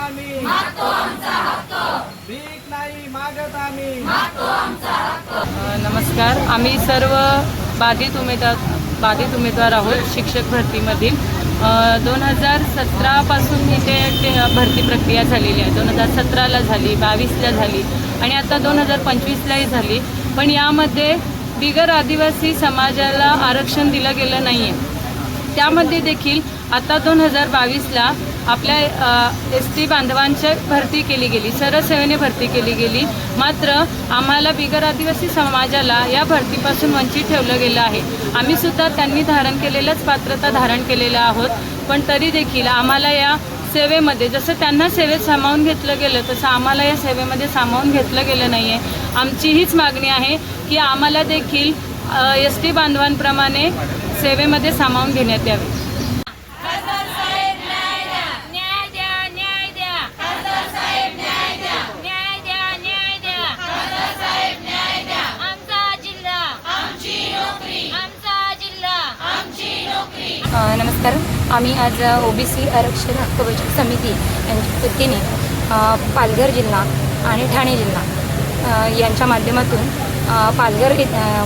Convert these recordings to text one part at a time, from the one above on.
आम्ही, भीक नाही मागत आम्ही। नमस्कार, आम्ही सर्व बाधित उमेदवार आहोत शिक्षक भरतीमधील। 2017 पासून इथे भरती प्रक्रिया झालेली आहे। 2017ला झाली, 22ला झाली आणि आता 2025लाही झाली। पण यामध्ये बिगर आदिवासी समाजाला आरक्षण दिलं गेलं नाही आहे। त्यामध्ये देखील आता 2022ला आपल्या एस.टी. बांधवांची भरती केली गेली, सरसेवेने भरती केली गेली। मात्र आम्हाला बिगर आदिवासी समाजाला या भरतीपासून वंचित ठेवलं गेलं आहे। आम्ही सुद्धा त्यांनी धारण केलेलंच पात्रता धारण केलेलं आहोत, पण तरी देखील आम्हाला या सेवेमध्ये जसं त्यांना सेवेत सामावून घेतलं गेलं तसं आम्हाला या सेवेमध्ये सामावून घेतलं गेलं नाही आहे। आमची हीच मागणी आहे की आम्हाला देखील एस.टी. बांधवांप्रमाणे सेवेमध्ये सामावून घेण्यात यावे। नमस्कार, आम्ही आज ओबीसी आरक्षण हक्क बचत समिती यांच्या वतीने पालघर जिल्हा आणि ठाणे जिल्हा यांच्या माध्यमातून पालघर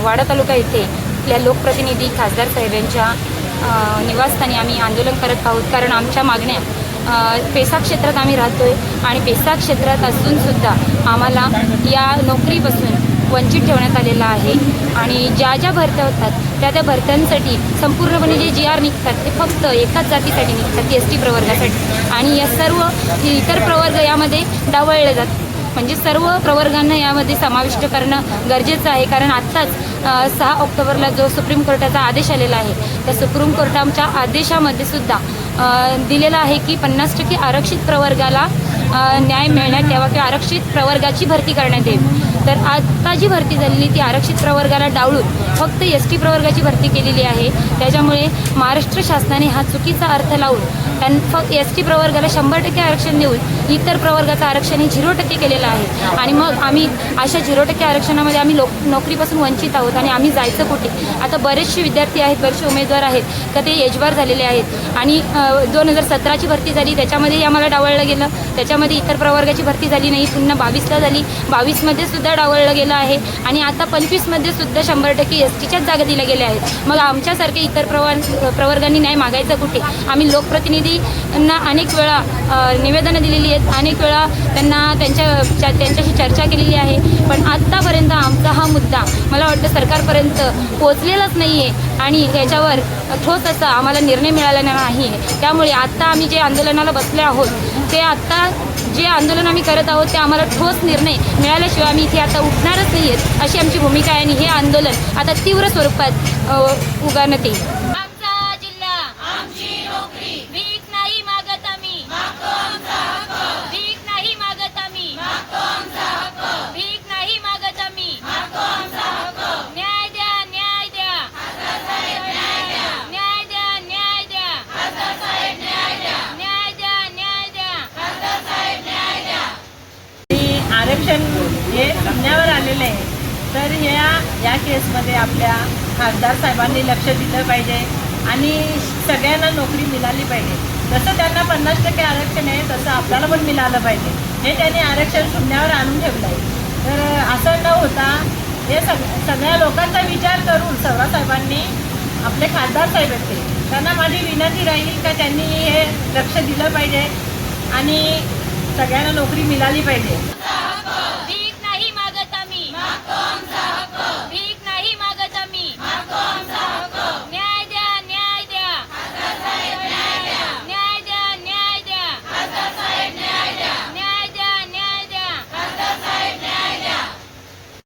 वाडा तालुका येथे आपल्या लोकप्रतिनिधी खासदार साहेब यांच्या निवासस्थानी आम्ही आंदोलन करत आहोत। कारण आमच्या मागण्या पेसा क्षेत्रात आम्ही राहतो आहे आणि पेसा क्षेत्रात असूनसुद्धा आम्हाला या नोकरीपासून वंचित ठेवण्यात आलेला आहे। आणि ज्या ज्या भरत्या होतात त्या भरत्यांसाठी संपूर्णपणे जे GR निघतात ते फक्त एकाच जातीसाठी निघतात, ST प्रवर्गासाठी, आणि या सर्व इतर प्रवर्ग यामध्ये डावळले जातात। म्हणजे सर्व प्रवर्गांना यामध्ये समाविष्ट करणं गरजेचं आहे। कारण आत्ताच 6 ऑक्टोबरला जो सुप्रीम कोर्टाचा आदेश आलेला आहे, त्या सुप्रीम कोर्टाच्या आदेशामध्ये सुद्धा दिलेलं आहे की 50% आरक्षित प्रवर्गाला न्याय मिळण्यात यावा किंवा आरक्षित प्रवर्गाची भरती करण्यात यावी। तर आत्ता जी भरती झालेली ती आरक्षित प्रवर्गाला डावलून फक्त ST प्रवर्गाची भरती केलेली आहे। त्याच्यामुळे महाराष्ट्र शासनाने हा चुकीचा अर्थ लावून फक्त ST प्रवर्गाला 100% आरक्षण देऊन इतर प्रवर्गाचं आरक्षण हे 0% केलेलं आहे। आणि मग आम्ही अशा 0% आरक्षणामध्ये आम्ही नोकरीपासून वंचित आहोत आणि आम्ही जायचं कुठे? आता बरेचसे विद्यार्थी आहेत, बरेचसे उमेदवार आहेत का ते एजबार झालेले आहेत आणि 2017ची भरती झाली त्याच्यामध्ये आम्हाला डावळलं गेलं, त्याच्यामध्ये इतर प्रवर्गाची भरती झाली नाही। पुन्हा 22ला झाली, 22मध्ये सुद्धा डावळलं गेलं आहे आणि आता 25मध्ये सुद्धा 100% STच्याच जागा दिल्या गेल्या आहेत। मग आमच्यासारखे इतर प्रवर्गांनी न्याय मागायचा कुठे? आम्ही लोकप्रतिनिधींना अनेक वेळा निवेदनं दिलेली आहेत, अनेक वेळा त्यांना त्यांच्याशी चर्चा केलेली आहे, पण आत्तापर्यंत आमचा हा मुद्दा मला वाटतं सरकारपर्यंत पोचलेलाच नाही आहे आणि याच्यावर ठोस असा आम्हाला निर्णय मिळाला नाही आहे। त्यामुळे आत्ता आम्ही जे आंदोलनाला बसले आहोत ते आत्ता जे आंदोलन आम्ही करत आहोत ते आम्हाला ठोस निर्णय मिळाल्याशिवाय आम्ही इथे आता उठणारच नाही आहेत, अशी आमची भूमिका आहे। आणि हे आंदोलन आता तीव्र स्वरूपात उगारण्यात येईल। आमचा जिल्हा, आमची नोकरी, भीक नाही मागत आम्ही, मागतो आमचा हक्क, भीक नाही मागत आम्ही, मागतो आमचा हक्क, भीक नाही मागत आम्ही, मागतो आमचा हक्क, न्याय द्या, न्याय द्या, खासदार साहेब न्याय द्या, न्याय द्या, न्याय द्या, खासदार साहेब न्याय द्या, न्याय द्या, न्याय द्या, खासदार साहेब न्याय द्या। आरक्षण हे शून्यावर आलेलं आहे, तर या केसमध्ये आपल्या खासदार साहेबांनी लक्ष दिलं पाहिजे आणि सगळ्यांना नोकरी मिळाली पाहिजे। जसं त्यांना 50% आरक्षण आहे तसं आपल्याला पण मिळालं पाहिजे। हे त्यांनी आरक्षण शून्यावर आणून ठेवलं आहे। तर असं न होता हे सगळ्या लोकांचा विचार करून साहेबांनी आपले खासदार साहेब आहेत त्यांना माझी विनंती राहील का त्यांनी हे लक्ष दिलं पाहिजे आणि सगळ्यांना नोकरी मिळाली पाहिजे।